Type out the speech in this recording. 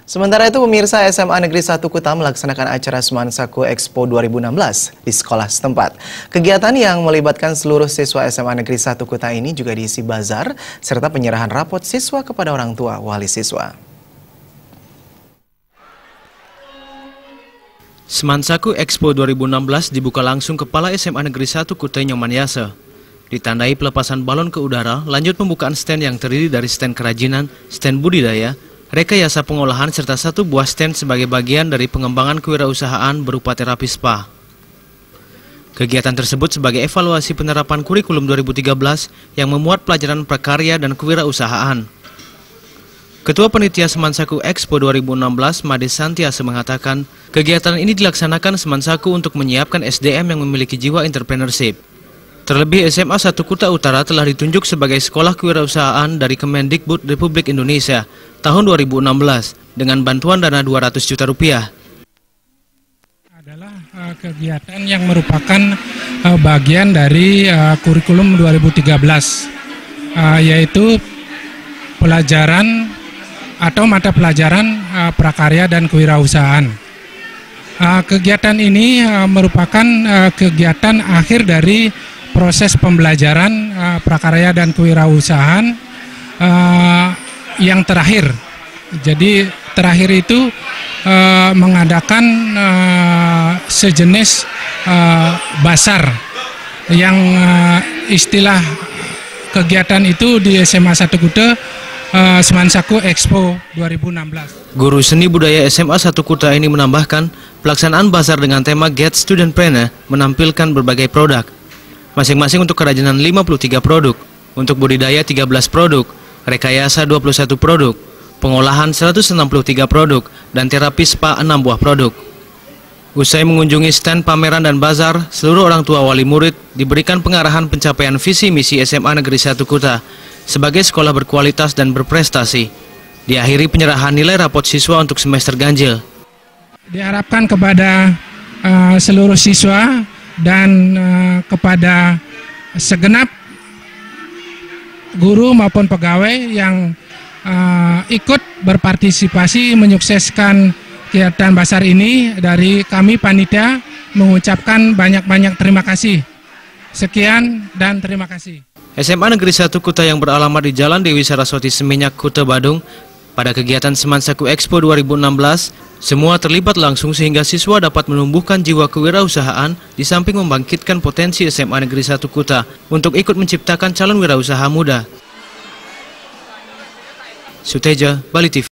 Sementara itu, pemirsa SMA Negeri 1 Kuta melaksanakan acara Semansaku Expo 2016 di sekolah setempat. Kegiatan yang melibatkan seluruh siswa SMA Negeri 1 Kuta ini juga diisi bazar serta penyerahan rapot siswa kepada orang tua wali siswa. Semansaku Expo 2016 dibuka langsung Kepala SMA Negeri 1 Kuta Nyoman Yase. Ditandai pelepasan balon ke udara, lanjut pembukaan stand yang terdiri dari stand kerajinan, stand budidaya, rekayasa pengolahan serta satu buah stand sebagai bagian dari pengembangan kewirausahaan berupa terapi spa. Kegiatan tersebut sebagai evaluasi penerapan kurikulum 2013 yang memuat pelajaran prakarya dan kewirausahaan. Ketua Panitia Semansaku Expo 2016, Made Santiasa mengatakan, kegiatan ini dilaksanakan Semansaku untuk menyiapkan SDM yang memiliki jiwa entrepreneurship. Terlebih SMA 1 Kuta Utara telah ditunjuk sebagai sekolah kewirausahaan dari Kemendikbud Republik Indonesia tahun 2016 dengan bantuan dana 200 juta rupiah. Adalah kegiatan yang merupakan bagian dari kurikulum 2013, yaitu pelajaran atau mata pelajaran prakarya dan kewirausahaan. Kegiatan ini merupakan kegiatan akhir dari proses pembelajaran prakarya dan kewirausahaan yang terakhir. Jadi terakhir itu mengadakan sejenis basar yang istilah kegiatan itu di SMA 1 Kuta Semansaku Expo 2016. Guru seni budaya SMA 1 Kuta ini menambahkan, pelaksanaan basar dengan tema Get Studentpreneur menampilkan berbagai produk. Masing-masing untuk kerajinan 53 produk, untuk budidaya 13 produk, rekayasa 21 produk, pengolahan 163 produk, dan terapi spa 6 buah produk. Usai mengunjungi stand pameran dan bazar, seluruh orang tua wali murid diberikan pengarahan pencapaian visi misi SMA Negeri 1 Kuta sebagai sekolah berkualitas dan berprestasi. Diakhiri penyerahan nilai rapot siswa untuk semester ganjil. Diharapkan kepada seluruh siswa dan kepada segenap guru maupun pegawai yang ikut berpartisipasi menyukseskan kegiatan basar ini, dari kami panitia mengucapkan banyak-banyak terima kasih. Sekian dan terima kasih. SMA Negeri 1 Kuta yang beralamat di Jalan Dewi Saraswati Seminyak, Kuta Badung, pada kegiatan Semansaku Expo 2016, semua terlibat langsung sehingga siswa dapat menumbuhkan jiwa kewirausahaan di samping membangkitkan potensi SMA Negeri 1 Kuta untuk ikut menciptakan calon wirausaha muda. Suteja, Bali TV.